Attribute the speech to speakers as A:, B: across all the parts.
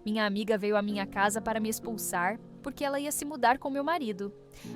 A: Minha amiga veio à minha casa para me expulsar porque ela ia se mudar com meu marido.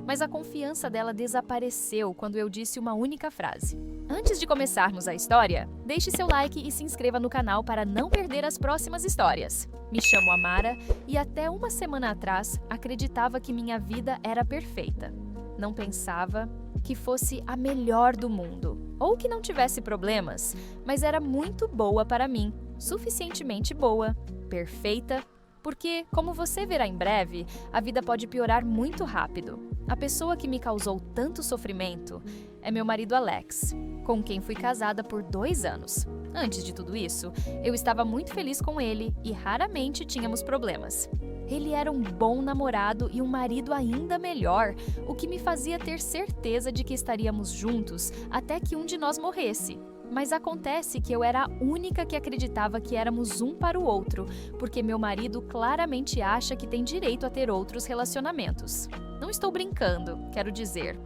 A: Mas a confiança dela desapareceu quando eu disse uma única frase. Antes de começarmos a história, deixe seu like e se inscreva no canal para não perder as próximas histórias. Me chamo Amara e até uma semana atrás acreditava que minha vida era perfeita. Não pensava que fosse a melhor do mundo, ou que não tivesse problemas, mas era muito boa para mim, suficientemente boa, perfeita, porque, como você verá em breve, a vida pode piorar muito rápido. A pessoa que me causou tanto sofrimento é meu marido Alex, com quem fui casada por 2 anos. Antes de tudo isso, eu estava muito feliz com ele e raramente tínhamos problemas. Ele era um bom namorado e um marido ainda melhor, o que me fazia ter certeza de que estaríamos juntos até que um de nós morresse. Mas acontece que eu era a única que acreditava que éramos um para o outro, porque meu marido claramente acha que tem direito a ter outros relacionamentos. Não estou brincando, quero dizer.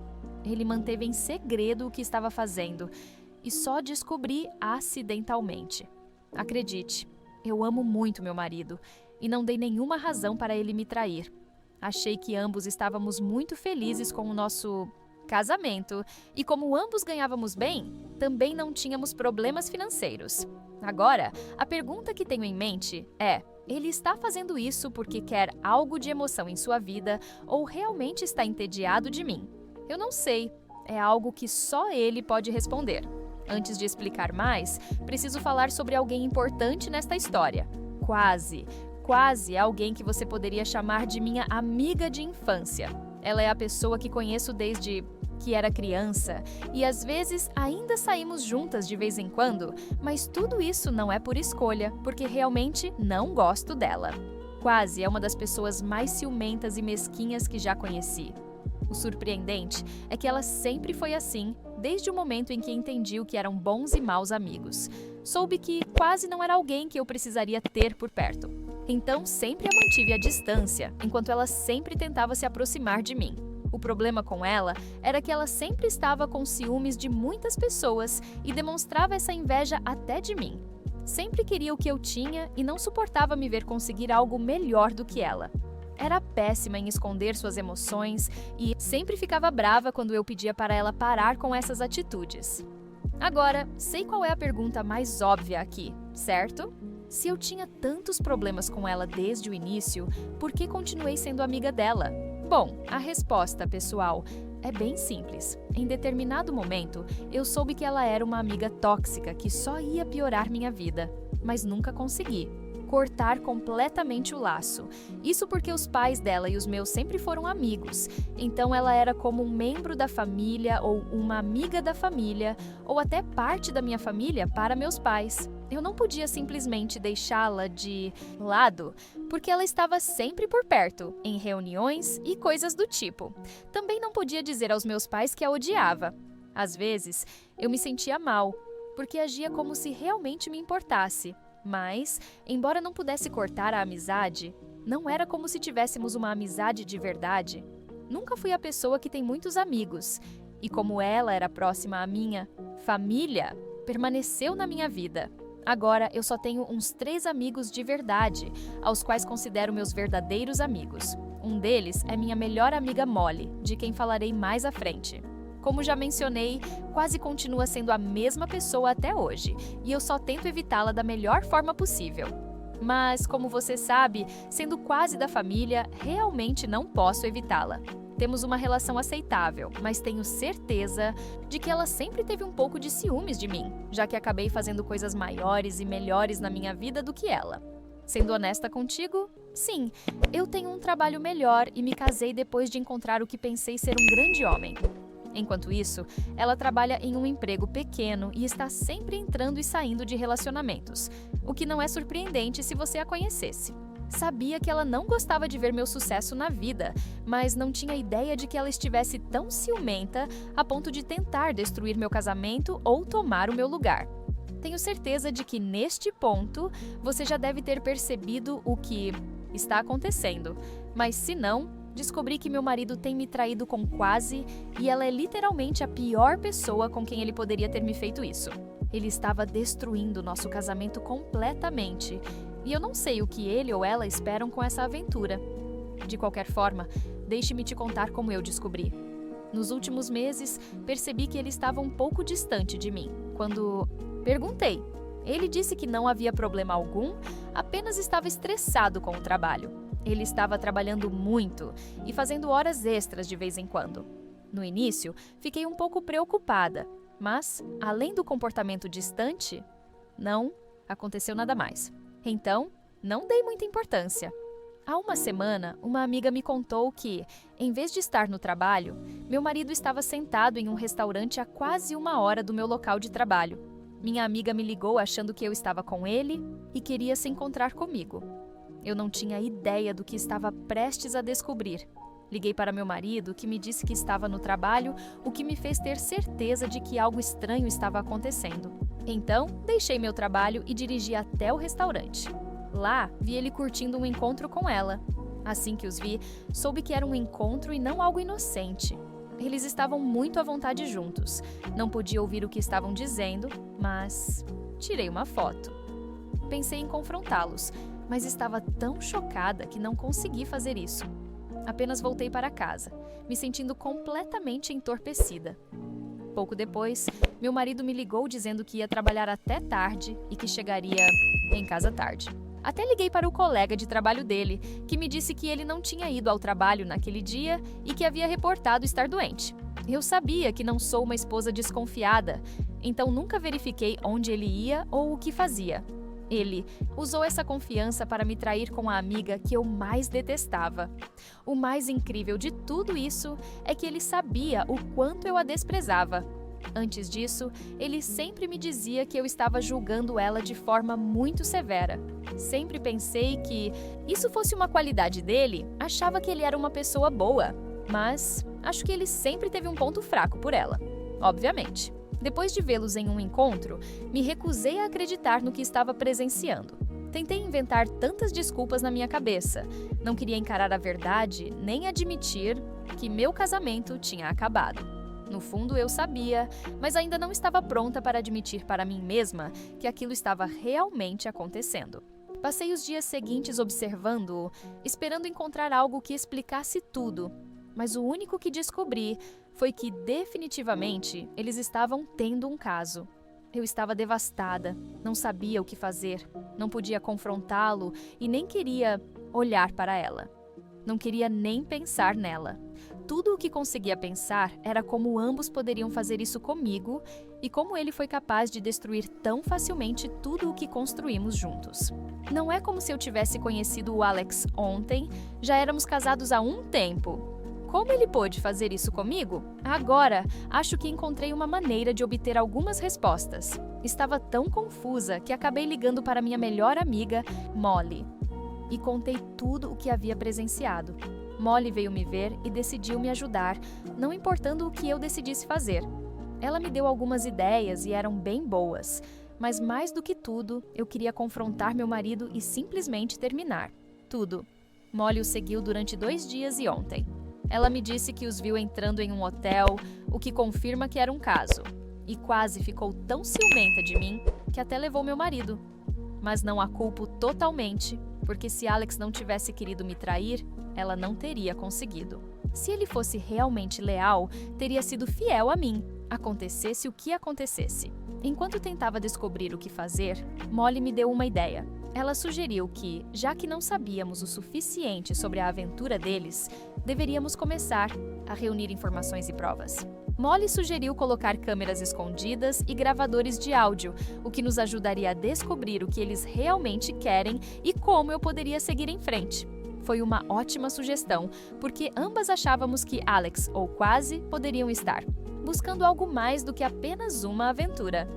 A: Ele manteve em segredo o que estava fazendo e só descobri acidentalmente. Acredite, eu amo muito meu marido e não dei nenhuma razão para ele me trair. Achei que ambos estávamos muito felizes com o nosso casamento e como ambos ganhávamos bem, também não tínhamos problemas financeiros. Agora, a pergunta que tenho em mente é: ele está fazendo isso porque quer algo de emoção em sua vida ou realmente está entediado de mim? Eu não sei, é algo que só ele pode responder. Antes de explicar mais, preciso falar sobre alguém importante nesta história. Quase é alguém que você poderia chamar de minha amiga de infância. Ela é a pessoa que conheço desde que era criança e às vezes ainda saímos juntas de vez em quando, mas tudo isso não é por escolha, porque realmente não gosto dela. Quase é uma das pessoas mais ciumentas e mesquinhas que já conheci. O surpreendente é que ela sempre foi assim, desde o momento em que entendi que eram bons e maus amigos. Soube que quase não era alguém que eu precisaria ter por perto. Então sempre a mantive à distância, enquanto ela sempre tentava se aproximar de mim. O problema com ela era que ela sempre estava com ciúmes de muitas pessoas e demonstrava essa inveja até de mim. Sempre queria o que eu tinha e não suportava me ver conseguir algo melhor do que ela. Era péssima em esconder suas emoções e sempre ficava brava quando eu pedia para ela parar com essas atitudes. Agora, sei qual é a pergunta mais óbvia aqui, certo? Se eu tinha tantos problemas com ela desde o início, por que continuei sendo amiga dela? Bom, a resposta, pessoal, é bem simples. Em determinado momento, eu soube que ela era uma amiga tóxica que só ia piorar minha vida, mas nunca consegui cortar completamente o laço. Isso porque os pais dela e os meus sempre foram amigos, então ela era como um membro da família ou uma amiga da família, ou até parte da minha família para meus pais. Eu não podia simplesmente deixá-la de lado, porque ela estava sempre por perto, em reuniões e coisas do tipo. Também não podia dizer aos meus pais que a odiava. Às vezes, eu me sentia mal, porque agia como se realmente me importasse. Mas, embora não pudesse cortar a amizade, não era como se tivéssemos uma amizade de verdade. Nunca fui a pessoa que tem muitos amigos, e como ela era próxima à minha família, permaneceu na minha vida. Agora eu só tenho uns 3 amigos de verdade, aos quais considero meus verdadeiros amigos. Um deles é minha melhor amiga Molly, de quem falarei mais à frente. Como já mencionei, quase continua sendo a mesma pessoa até hoje, e eu só tento evitá-la da melhor forma possível. Mas, como você sabe, sendo quase da família, realmente não posso evitá-la. Temos uma relação aceitável, mas tenho certeza de que ela sempre teve um pouco de ciúmes de mim, já que acabei fazendo coisas maiores e melhores na minha vida do que ela. Sendo honesta contigo, sim, eu tenho um trabalho melhor e me casei depois de encontrar o que pensei ser um grande homem. Enquanto isso, ela trabalha em um emprego pequeno e está sempre entrando e saindo de relacionamentos, o que não é surpreendente se você a conhecesse. Sabia que ela não gostava de ver meu sucesso na vida, mas não tinha ideia de que ela estivesse tão ciumenta a ponto de tentar destruir meu casamento ou tomar o meu lugar. Tenho certeza de que neste ponto você já deve ter percebido o que está acontecendo, mas se não, descobri que meu marido tem me traído com quase e ela é literalmente a pior pessoa com quem ele poderia ter me feito isso. Ele estava destruindo nosso casamento completamente e eu não sei o que ele ou ela esperam com essa aventura. De qualquer forma, deixe-me te contar como eu descobri. Nos últimos meses, percebi que ele estava um pouco distante de mim. Quando perguntei, ele disse que não havia problema algum, apenas estava estressado com o trabalho. Ele estava trabalhando muito e fazendo horas extras de vez em quando. No início, fiquei um pouco preocupada, mas, além do comportamento distante, não aconteceu nada mais. Então, não dei muita importância. Há uma semana, uma amiga me contou que, em vez de estar no trabalho, meu marido estava sentado em um restaurante a quase 1 hora do meu local de trabalho. Minha amiga me ligou achando que eu estava com ele e queria se encontrar comigo. Eu não tinha ideia do que estava prestes a descobrir. Liguei para meu marido, que me disse que estava no trabalho, o que me fez ter certeza de que algo estranho estava acontecendo. Então, deixei meu trabalho e dirigi até o restaurante. Lá, vi ele curtindo um encontro com ela. Assim que os vi, soube que era um encontro e não algo inocente. Eles estavam muito à vontade juntos. Não podia ouvir o que estavam dizendo, mas tirei uma foto. Pensei em confrontá-los, mas estava tão chocada que não consegui fazer isso. Apenas voltei para casa, me sentindo completamente entorpecida. Pouco depois, meu marido me ligou dizendo que ia trabalhar até tarde e que chegaria em casa tarde. Até liguei para o colega de trabalho dele, que me disse que ele não tinha ido ao trabalho naquele dia e que havia reportado estar doente. Eu sabia que não sou uma esposa desconfiada, então nunca verifiquei onde ele ia ou o que fazia. Ele usou essa confiança para me trair com a amiga que eu mais detestava. O mais incrível de tudo isso é que ele sabia o quanto eu a desprezava. Antes disso, ele sempre me dizia que eu estava julgando ela de forma muito severa. Sempre pensei que isso fosse uma qualidade dele, achava que ele era uma pessoa boa, mas acho que ele sempre teve um ponto fraco por ela, obviamente. Depois de vê-los em um encontro, me recusei a acreditar no que estava presenciando. Tentei inventar tantas desculpas na minha cabeça. Não queria encarar a verdade, nem admitir que meu casamento tinha acabado. No fundo, eu sabia, mas ainda não estava pronta para admitir para mim mesma que aquilo estava realmente acontecendo. Passei os dias seguintes observando-o, esperando encontrar algo que explicasse tudo. Mas o único que descobri foi que, definitivamente, eles estavam tendo um caso. Eu estava devastada, não sabia o que fazer, não podia confrontá-lo e nem queria olhar para ela. Não queria nem pensar nela. Tudo o que conseguia pensar era como ambos poderiam fazer isso comigo e como ele foi capaz de destruir tão facilmente tudo o que construímos juntos. Não é como se eu tivesse conhecido o Alex ontem, já éramos casados há um tempo. Como ele pôde fazer isso comigo? Agora, acho que encontrei uma maneira de obter algumas respostas. Estava tão confusa que acabei ligando para minha melhor amiga, Molly, e contei tudo o que havia presenciado. Molly veio me ver e decidiu me ajudar, não importando o que eu decidisse fazer. Ela me deu algumas ideias e eram bem boas, mas mais do que tudo, eu queria confrontar meu marido e simplesmente terminar. Tudo. Molly o seguiu durante 2 dias e ontem. Ela me disse que os viu entrando em um hotel, o que confirma que era um caso. E quase ficou tão ciumenta de mim que até levou meu marido. Mas não a culpo totalmente, porque se Alex não tivesse querido me trair, ela não teria conseguido. Se ele fosse realmente leal, teria sido fiel a mim, acontecesse o que acontecesse. Enquanto tentava descobrir o que fazer, Molly me deu uma ideia. Ela sugeriu que, já que não sabíamos o suficiente sobre a aventura deles, deveríamos começar a reunir informações e provas. Molly sugeriu colocar câmeras escondidas e gravadores de áudio, o que nos ajudaria a descobrir o que eles realmente querem e como eu poderia seguir em frente. Foi uma ótima sugestão, porque ambas achávamos que Alex, ou quase, poderiam estar buscando algo mais do que apenas uma aventura.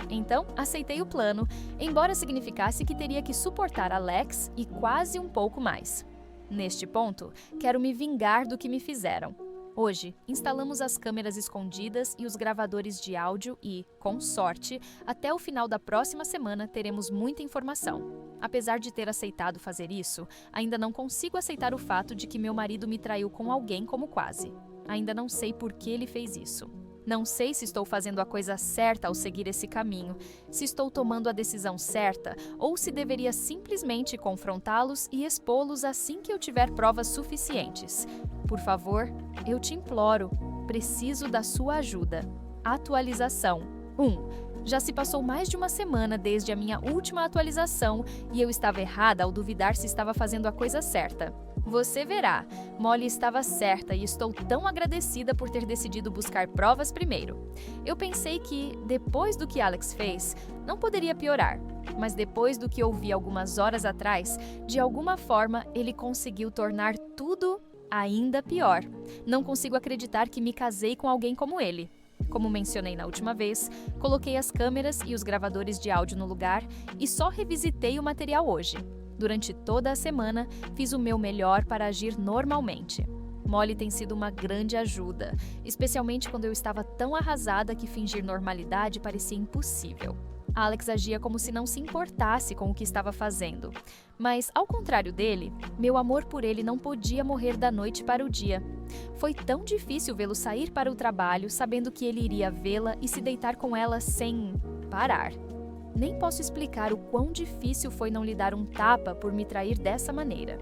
A: Então, aceitei o plano, embora significasse que teria que suportar Alex e quase um pouco mais. Neste ponto, quero me vingar do que me fizeram. Hoje, instalamos as câmeras escondidas e os gravadores de áudio e, com sorte, até o final da próxima semana teremos muita informação. Apesar de ter aceitado fazer isso, ainda não consigo aceitar o fato de que meu marido me traiu com alguém como quase. Ainda não sei por que ele fez isso. Não sei se estou fazendo a coisa certa ao seguir esse caminho, se estou tomando a decisão certa ou se deveria simplesmente confrontá-los e expô-los assim que eu tiver provas suficientes. Por favor, eu te imploro, preciso da sua ajuda. Atualização 1. Já se passou mais de uma semana desde a minha última atualização e eu estava errada ao duvidar se estava fazendo a coisa certa. Você verá, Molly estava certa e estou tão agradecida por ter decidido buscar provas primeiro. Eu pensei que, depois do que Alex fez, não poderia piorar. Mas depois do que ouvi algumas horas atrás, de alguma forma ele conseguiu tornar tudo ainda pior. Não consigo acreditar que me casei com alguém como ele. Como mencionei na última vez, coloquei as câmeras e os gravadores de áudio no lugar e só revisitei o material hoje. Durante toda a semana, fiz o meu melhor para agir normalmente. Molly tem sido uma grande ajuda, especialmente quando eu estava tão arrasada que fingir normalidade parecia impossível. Alex agia como se não se importasse com o que estava fazendo. Mas, ao contrário dele, meu amor por ele não podia morrer da noite para o dia. Foi tão difícil vê-lo sair para o trabalho, sabendo que ele iria vê-la e se deitar com ela sem parar. Nem posso explicar o quão difícil foi não lhe dar um tapa por me trair dessa maneira.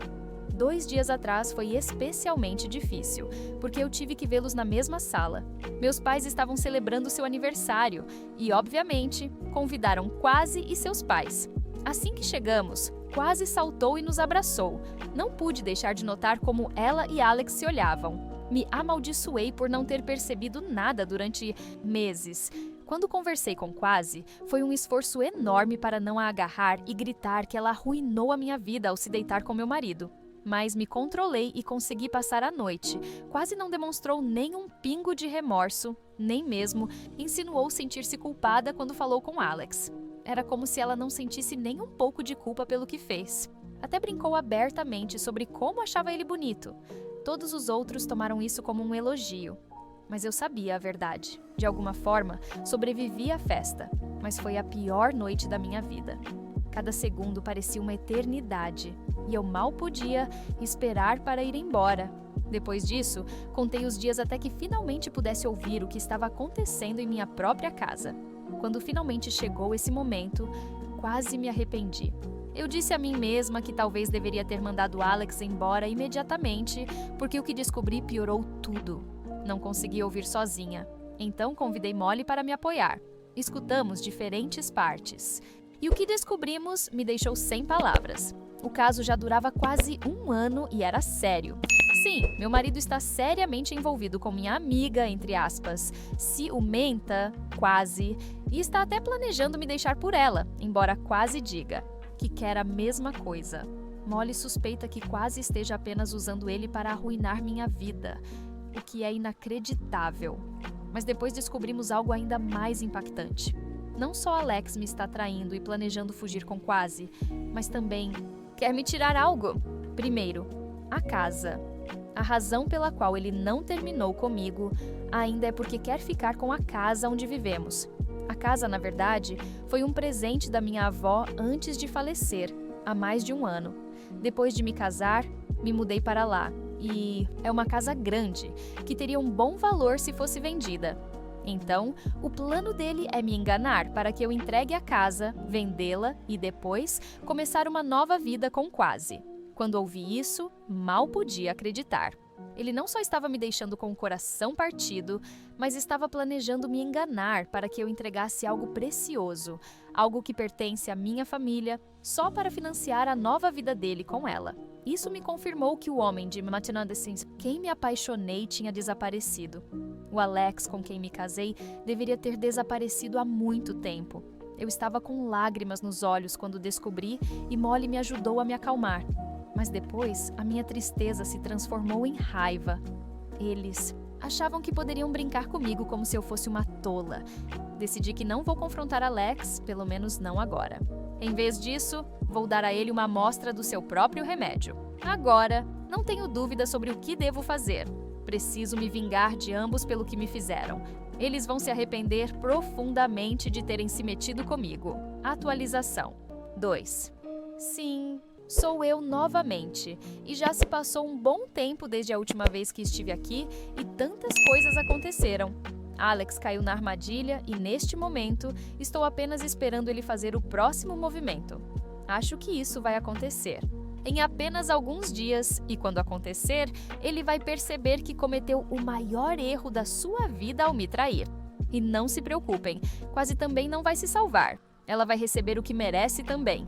A: 2 dias atrás foi especialmente difícil, porque eu tive que vê-los na mesma sala. Meus pais estavam celebrando seu aniversário e, obviamente, convidaram Quasi e seus pais. Assim que chegamos, Quasi saltou e nos abraçou. Não pude deixar de notar como ela e Alex se olhavam. Me amaldiçoei por não ter percebido nada durante meses. Quando conversei com Quasi, foi um esforço enorme para não a agarrar e gritar que ela arruinou a minha vida ao se deitar com meu marido. Mas me controlei e consegui passar a noite. Quasi não demonstrou nem um pingo de remorso, nem mesmo insinuou sentir-se culpada quando falou com Alex. Era como se ela não sentisse nem um pouco de culpa pelo que fez. Até brincou abertamente sobre como achava ele bonito. Todos os outros tomaram isso como um elogio. Mas eu sabia a verdade. De alguma forma, sobrevivi à festa, mas foi a pior noite da minha vida. Cada segundo parecia uma eternidade, e eu mal podia esperar para ir embora. Depois disso, contei os dias até que finalmente pudesse ouvir o que estava acontecendo em minha própria casa. Quando finalmente chegou esse momento, quase me arrependi. Eu disse a mim mesma que talvez deveria ter mandado Alex embora imediatamente, porque o que descobri piorou tudo. Não consegui ouvir sozinha. Então convidei Molly para me apoiar. Escutamos diferentes partes. E o que descobrimos me deixou sem palavras. O caso já durava quase 1 ano e era sério. Sim, meu marido está seriamente envolvido com minha amiga, entre aspas, ciumenta, Quasi, e está até planejando me deixar por ela, embora Quasi diga que quer a mesma coisa. Molly suspeita que Quasi esteja apenas usando ele para arruinar minha vida, o que é inacreditável. Mas depois descobrimos algo ainda mais impactante. Não só Alex me está traindo e planejando fugir com Quasi, mas também quer me tirar algo. Primeiro, a casa. A razão pela qual ele não terminou comigo ainda é porque quer ficar com a casa onde vivemos. A casa, na verdade, foi um presente da minha avó antes de falecer, há mais de 1 ano. Depois de me casar, me mudei para lá. E é uma casa grande, que teria um bom valor se fosse vendida. Então, o plano dele é me enganar para que eu entregue a casa, vendê-la e depois começar uma nova vida com Quasi. Quando ouvi isso, mal podia acreditar. Ele não só estava me deixando com o coração partido, mas estava planejando me enganar para que eu entregasse algo precioso, algo que pertence à minha família, só para financiar a nova vida dele com ela. Isso me confirmou que o homem de Matinandessins, quem me apaixonei, tinha desaparecido. O Alex, com quem me casei, deveria ter desaparecido há muito tempo. Eu estava com lágrimas nos olhos quando descobri e Molly me ajudou a me acalmar. Mas depois, a minha tristeza se transformou em raiva. Eles achavam que poderiam brincar comigo como se eu fosse uma tola. Decidi que não vou confrontar Alex, pelo menos não agora. Em vez disso, vou dar a ele uma amostra do seu próprio remédio. Agora, não tenho dúvida sobre o que devo fazer. Preciso me vingar de ambos pelo que me fizeram. Eles vão se arrepender profundamente de terem se metido comigo. Atualização 2. Sim, sou eu novamente. E já se passou um bom tempo desde a última vez que estive aqui e tantas coisas aconteceram. Alex caiu na armadilha e, neste momento, estou apenas esperando ele fazer o próximo movimento. Acho que isso vai acontecer em apenas alguns dias, e quando acontecer, ele vai perceber que cometeu o maior erro da sua vida ao me trair. E não se preocupem, quase também não vai se salvar. Ela vai receber o que merece também.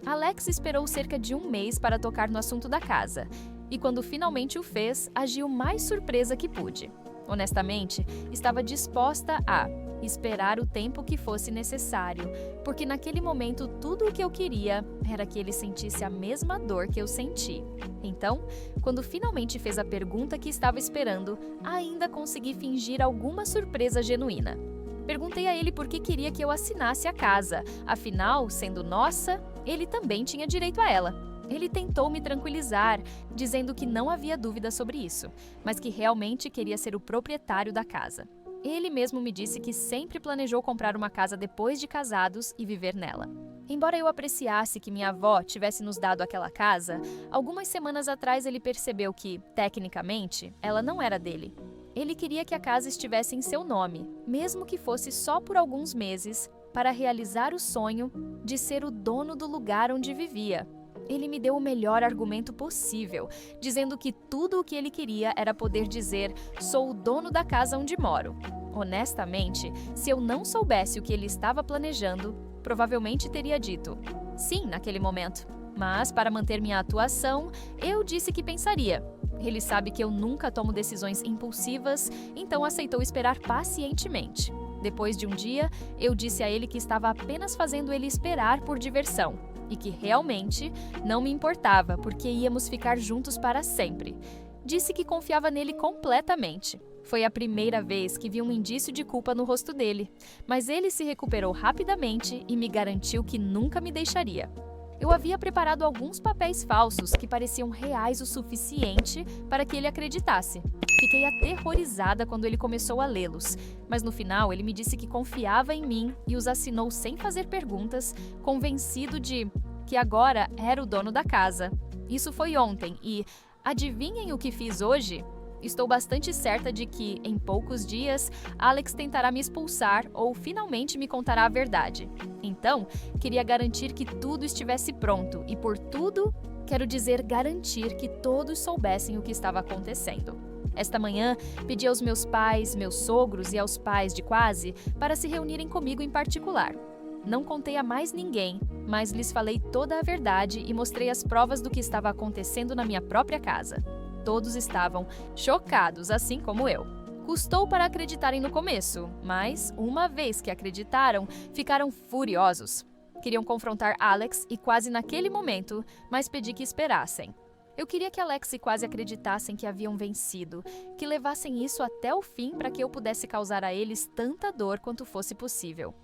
A: Alex esperou cerca de um mês para tocar no assunto da casa, e quando finalmente o fez, agiu mais surpresa que pude. Honestamente, estava disposta a esperar o tempo que fosse necessário, porque naquele momento tudo o que eu queria era que ele sentisse a mesma dor que eu senti. Então, quando finalmente fez a pergunta que estava esperando, ainda consegui fingir alguma surpresa genuína. Perguntei a ele por que queria que eu assinasse a casa, afinal, sendo nossa, ele também tinha direito a ela. Ele tentou me tranquilizar, dizendo que não havia dúvida sobre isso, mas que realmente queria ser o proprietário da casa. Ele mesmo me disse que sempre planejou comprar uma casa depois de casados e viver nela. Embora eu apreciasse que minha avó tivesse nos dado aquela casa, algumas semanas atrás ele percebeu que, tecnicamente, ela não era dele. Ele queria que a casa estivesse em seu nome, mesmo que fosse só por alguns meses, para realizar o sonho de ser o dono do lugar onde vivia. Ele me deu o melhor argumento possível, dizendo que tudo o que ele queria era poder dizer: sou o dono da casa onde moro. Honestamente, se eu não soubesse o que ele estava planejando, provavelmente teria dito sim naquele momento. Mas, para manter minha atuação, eu disse que pensaria. Ele sabe que eu nunca tomo decisões impulsivas, então aceitou esperar pacientemente. Depois de um dia, eu disse a ele que estava apenas fazendo ele esperar por diversão e que realmente não me importava, porque íamos ficar juntos para sempre. Disse que confiava nele completamente. Foi a primeira vez que vi um indício de culpa no rosto dele, mas ele se recuperou rapidamente e me garantiu que nunca me deixaria. Eu havia preparado alguns papéis falsos que pareciam reais o suficiente para que ele acreditasse. Fiquei aterrorizada quando ele começou a lê-los, mas no final ele me disse que confiava em mim e os assinou sem fazer perguntas, convencido de que agora era o dono da casa. Isso foi ontem e, adivinhem o que fiz hoje? Estou bastante certa de que, em poucos dias, Alex tentará me expulsar ou finalmente me contará a verdade. Então, queria garantir que tudo estivesse pronto e, por tudo, quero dizer garantir que todos soubessem o que estava acontecendo. Esta manhã, pedi aos meus pais, meus sogros e aos pais de Quase para se reunirem comigo em particular. Não contei a mais ninguém, mas lhes falei toda a verdade e mostrei as provas do que estava acontecendo na minha própria casa. Todos estavam chocados, assim como eu. Custou para acreditarem no começo, mas, uma vez que acreditaram, ficaram furiosos. Queriam confrontar Alex e Quase naquele momento, mas pedi que esperassem. Eu queria que Alex e Quase acreditassem que haviam vencido, que levassem isso até o fim para que eu pudesse causar a eles tanta dor quanto fosse possível.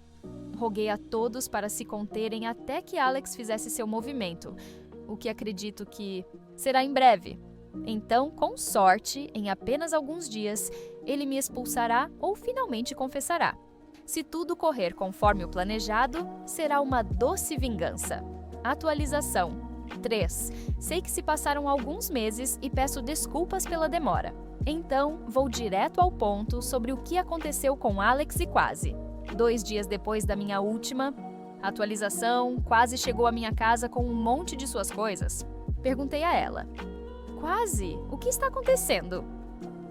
A: Roguei a todos para se conterem até que Alex fizesse seu movimento, o que acredito que será em breve. Então, com sorte, em apenas alguns dias, ele me expulsará ou finalmente confessará. Se tudo correr conforme o planejado, será uma doce vingança. Atualização 3. Sei que se passaram alguns meses e peço desculpas pela demora. Então, vou direto ao ponto sobre o que aconteceu com Alex e Quase. 2 dias depois da minha última atualização, Quase chegou à minha casa com um monte de suas coisas. Perguntei a ela: Quase, o que está acontecendo?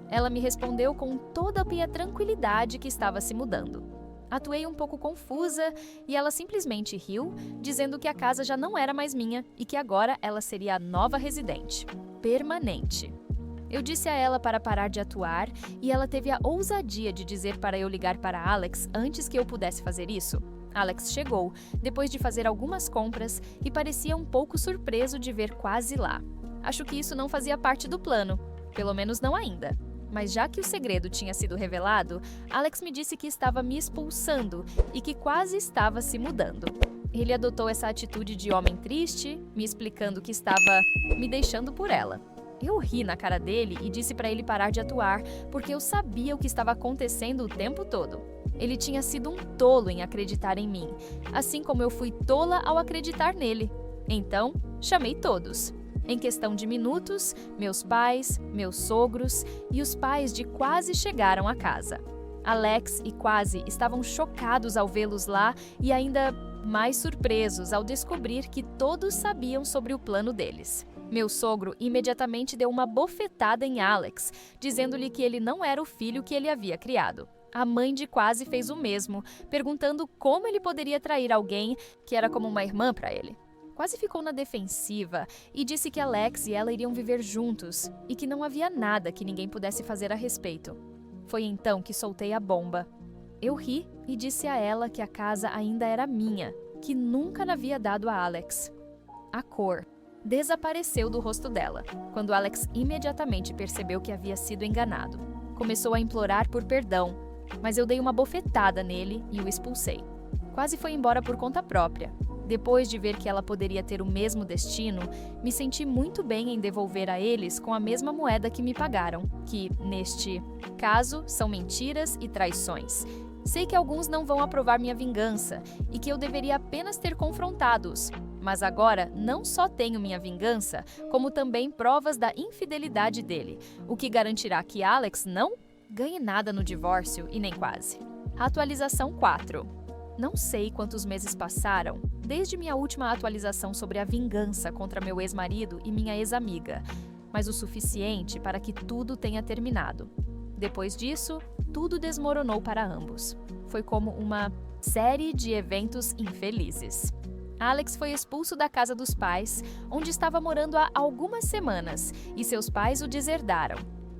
A: Ela me respondeu com toda a minha tranquilidade que estava se mudando. Atuei um pouco confusa e ela simplesmente riu, dizendo que a casa já não era mais minha e que agora ela seria a nova residente, permanente. Eu disse a ela para parar de atuar e ela teve a ousadia de dizer para eu ligar para Alex antes que eu pudesse fazer isso. Alex chegou, depois de fazer algumas compras, e parecia um pouco surpreso de ver Quase lá. Acho que isso não fazia parte do plano, pelo menos não ainda. Mas já que o segredo tinha sido revelado, Alex me disse que estava me expulsando e que Quase estava se mudando. Ele adotou essa atitude de homem triste, me explicando que estava me deixando por ela. Eu ri na cara dele e disse para ele parar de atuar, porque eu sabia o que estava acontecendo o tempo todo. Ele tinha sido um tolo em acreditar em mim, assim como eu fui tola ao acreditar nele. Então, chamei todos. Em questão de minutos, meus pais, meus sogros e os pais de Quase chegaram à casa. Alex e Quasi estavam chocados ao vê-los lá e ainda mais surpresos ao descobrir que todos sabiam sobre o plano deles. Meu sogro imediatamente deu uma bofetada em Alex, dizendo-lhe que ele não era o filho que ele havia criado. A mãe de Quasi fez o mesmo, perguntando como ele poderia trair alguém que era como uma irmã para ele. Quasi ficou na defensiva e disse que Alex e ela iriam viver juntos e que não havia nada que ninguém pudesse fazer a respeito. Foi então que soltei a bomba. Eu ri e disse a ela que a casa ainda era minha, que nunca havia dado a Alex. A cor desapareceu do rosto dela, quando Alex imediatamente percebeu que havia sido enganado. Começou a implorar por perdão, mas eu dei uma bofetada nele e o expulsei. Quasi foi embora por conta própria. Depois de ver que ela poderia ter o mesmo destino, me senti muito bem em devolver a eles com a mesma moeda que me pagaram, que, neste caso, são mentiras e traições. Sei que alguns não vão aprovar minha vingança e que eu deveria apenas ter confrontado-os, mas agora não só tenho minha vingança, como também provas da infidelidade dele, o que garantirá que Alex não ganhe nada no divórcio e nem quase. Atualização 4. Não sei quantos meses passaram desde minha última atualização sobre a vingança contra meu ex-marido e minha ex-amiga, mas o suficiente para que tudo tenha terminado. Depois disso, tudo desmoronou para ambos. Foi como uma série de eventos infelizes. Alex foi expulso da casa dos pais, onde estava morando há algumas semanas, e seus pais o deserdaram.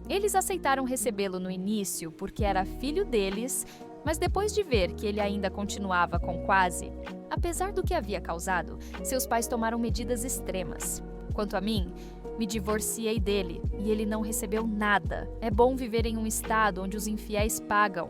A: Eles aceitaram recebê-lo no início porque era filho deles, mas depois de ver que ele ainda continuava com Quasi, apesar do que havia causado, seus pais tomaram medidas extremas. Quanto a mim, me divorciei dele e ele não recebeu nada. É bom viver em um estado onde os infiéis pagam,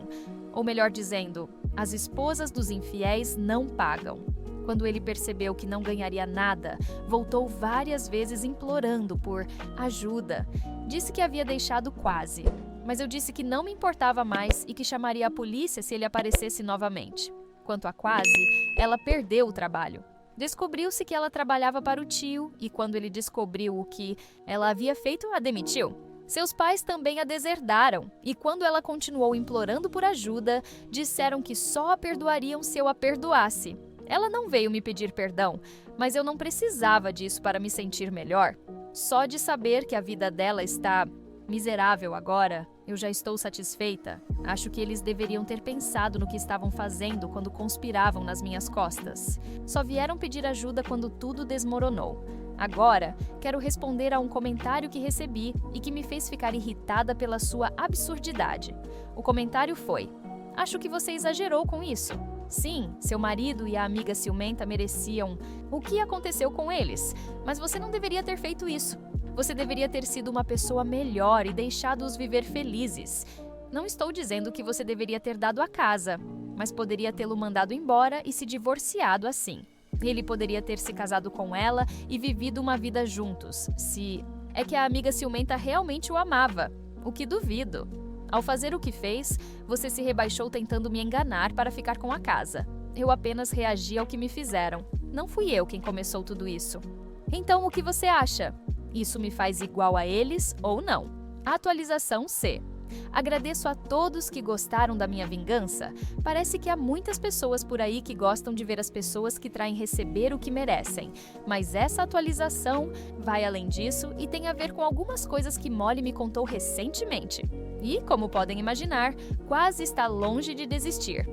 A: ou melhor dizendo, as esposas dos infiéis não pagam. Quando ele percebeu que não ganharia nada, voltou várias vezes implorando por ajuda. Disse que havia deixado Quasi, mas eu disse que não me importava mais e que chamaria a polícia se ele aparecesse novamente. Quanto a Quasi, ela perdeu o trabalho. Descobriu-se que ela trabalhava para o tio e quando ele descobriu o que ela havia feito, a demitiu. Seus pais também a deserdaram e quando ela continuou implorando por ajuda, disseram que só a perdoariam se eu a perdoasse. Ela não veio me pedir perdão, mas eu não precisava disso para me sentir melhor. Só de saber que a vida dela está miserável agora, eu já estou satisfeita. Acho que eles deveriam ter pensado no que estavam fazendo quando conspiravam nas minhas costas. Só vieram pedir ajuda quando tudo desmoronou. Agora, quero responder a um comentário que recebi e que me fez ficar irritada pela sua absurdidade. O comentário foi: acho que você exagerou com isso. Sim, seu marido e a amiga ciumenta mereciam o que aconteceu com eles, mas você não deveria ter feito isso. Você deveria ter sido uma pessoa melhor e deixado-os viver felizes. Não estou dizendo que você deveria ter dado a casa, mas poderia tê-lo mandado embora e se divorciado assim. Ele poderia ter se casado com ela e vivido uma vida juntos, se é que a amiga ciumenta realmente o amava, o que duvido. Ao fazer o que fez, você se rebaixou tentando me enganar para ficar com a casa. Eu apenas reagi ao que me fizeram. Não fui eu quem começou tudo isso. Então, o que você acha? Isso me faz igual a eles ou não? Atualização C. Agradeço a todos que gostaram da minha vingança. Parece que há muitas pessoas por aí que gostam de ver as pessoas que traem receber o que merecem. Mas essa atualização vai além disso e tem a ver com algumas coisas que Molly me contou recentemente. E, como podem imaginar, quase está longe de desistir.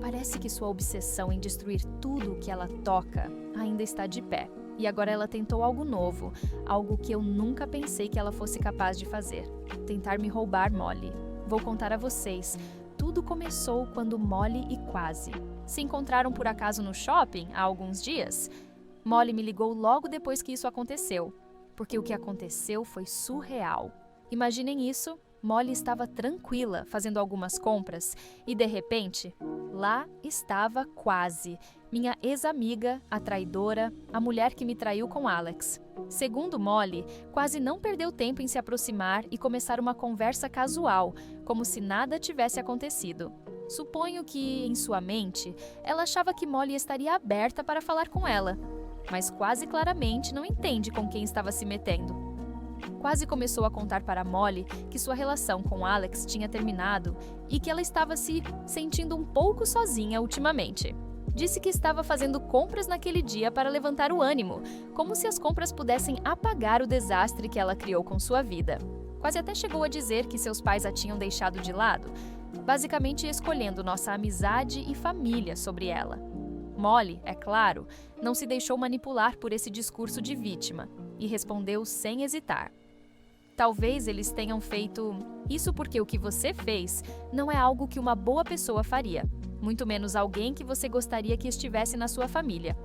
A: Parece que sua obsessão em destruir tudo o que ela toca ainda está de pé. E agora ela tentou algo novo, algo que eu nunca pensei que ela fosse capaz de fazer. Tentar me roubar Molly. Vou contar a vocês. Tudo começou quando Molly e Quasi se encontraram por acaso no shopping há alguns dias. Molly me ligou logo depois que isso aconteceu, porque o que aconteceu foi surreal. Imaginem isso. Molly estava tranquila, fazendo algumas compras, e de repente, lá estava Quasi, minha ex-amiga, a traidora, a mulher que me traiu com Alex. Segundo Molly, Quasi não perdeu tempo em se aproximar e começar uma conversa casual, como se nada tivesse acontecido. Suponho que, em sua mente, ela achava que Molly estaria aberta para falar com ela, mas Quasi claramente não entende com quem estava se metendo. Quase começou a contar para Molly que sua relação com Alex tinha terminado e que ela estava se sentindo um pouco sozinha ultimamente. Disse que estava fazendo compras naquele dia para levantar o ânimo, como se as compras pudessem apagar o desastre que ela criou com sua vida. Quase até chegou a dizer que seus pais a tinham deixado de lado, basicamente escolhendo nossa amizade e família sobre ela. Molly, é claro, não se deixou manipular por esse discurso de vítima e respondeu sem hesitar. Talvez eles tenham feito isso porque o que você fez não é algo que uma boa pessoa faria, muito menos alguém que você gostaria que estivesse na sua família.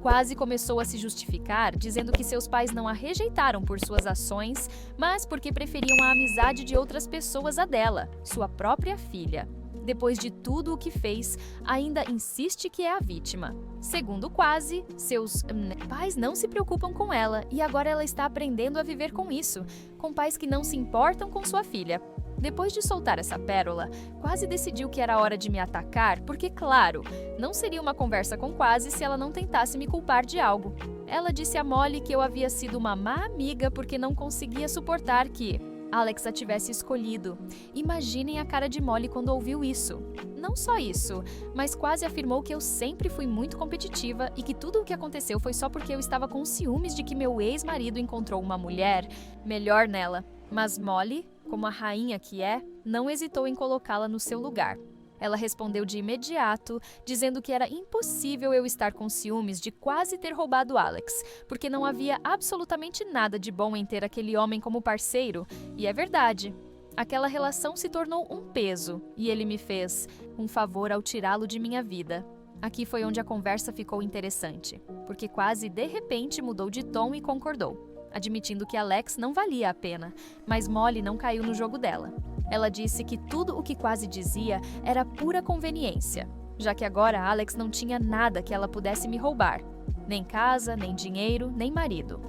A: Quase começou a se justificar, dizendo que seus pais não a rejeitaram por suas ações, mas porque preferiam a amizade de outras pessoas à dela, sua própria filha. Depois de tudo o que fez, ainda insiste que é a vítima. Segundo Quase, seus pais não se preocupam com ela e agora ela está aprendendo a viver com isso, com pais que não se importam com sua filha. Depois de soltar essa pérola, Quase decidiu que era hora de me atacar, porque, claro, não seria uma conversa com Quase se ela não tentasse me culpar de algo. Ela disse a Molly que eu havia sido uma má amiga porque não conseguia suportar que Alex a tivesse escolhido. Imaginem a cara de Molly quando ouviu isso. Não só isso, mas Quase afirmou que eu sempre fui muito competitiva e que tudo o que aconteceu foi só porque eu estava com ciúmes de que meu ex-marido encontrou uma mulher melhor nela. Mas Molly, como a rainha que é, não hesitou em colocá-la no seu lugar. Ela respondeu de imediato, dizendo que era impossível eu estar com ciúmes de Quase ter roubado Alex, porque não havia absolutamente nada de bom em ter aquele homem como parceiro, e é verdade. Aquela relação se tornou um peso, e ele me fez um favor ao tirá-lo de minha vida. Aqui foi onde a conversa ficou interessante, porque Quase de repente mudou de tom e concordou, admitindo que Alex não valia a pena, mas Molly não caiu no jogo dela. Ela disse que tudo o que Quase dizia era pura conveniência, já que agora Alex não tinha nada que ela pudesse me roubar, nem casa, nem dinheiro, nem marido.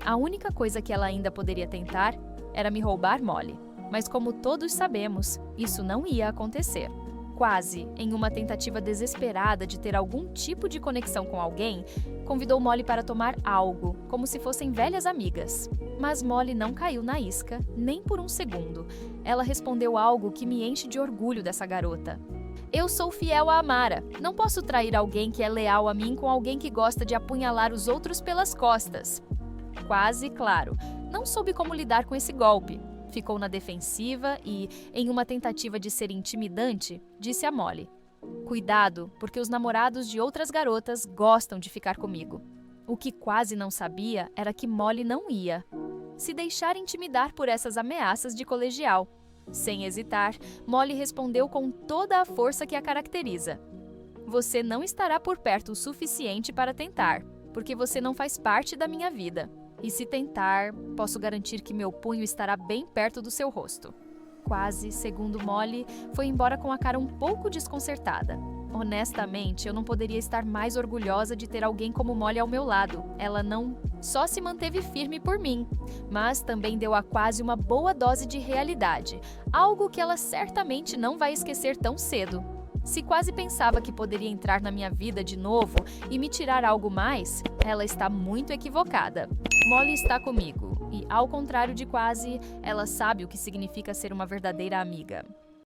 A: A única coisa que ela ainda poderia tentar era me roubar Molly, mas como todos sabemos, isso não ia acontecer. Quase, em uma tentativa desesperada de ter algum tipo de conexão com alguém, convidou Molly para tomar algo, como se fossem velhas amigas. Mas Molly não caiu na isca, nem por um segundo. Ela respondeu algo que me enche de orgulho dessa garota. Eu sou fiel a Amara. Não posso trair alguém que é leal a mim com alguém que gosta de apunhalar os outros pelas costas. Quase, claro, não soube como lidar com esse golpe. Ficou na defensiva e, em uma tentativa de ser intimidante, disse a Molly: "Cuidado, porque os namorados de outras garotas gostam de ficar comigo." O que Quase não sabia era que Molly não ia se deixar intimidar por essas ameaças de colegial. Sem hesitar, Molly respondeu com toda a força que a caracteriza: "Você não estará por perto o suficiente para tentar, porque você não faz parte da minha vida. E se tentar, posso garantir que meu punho estará bem perto do seu rosto." Quase, segundo Molly, foi embora com a cara um pouco desconcertada. Honestamente, eu não poderia estar mais orgulhosa de ter alguém como Molly ao meu lado. Ela não só se manteve firme por mim, mas também deu a Quase uma boa dose de realidade, algo que ela certamente não vai esquecer tão cedo. Se Quase pensava que poderia entrar na minha vida de novo e me tirar algo mais, ela está muito equivocada. Molly está comigo e, ao contrário de Quase, ela sabe o que significa ser uma verdadeira amiga.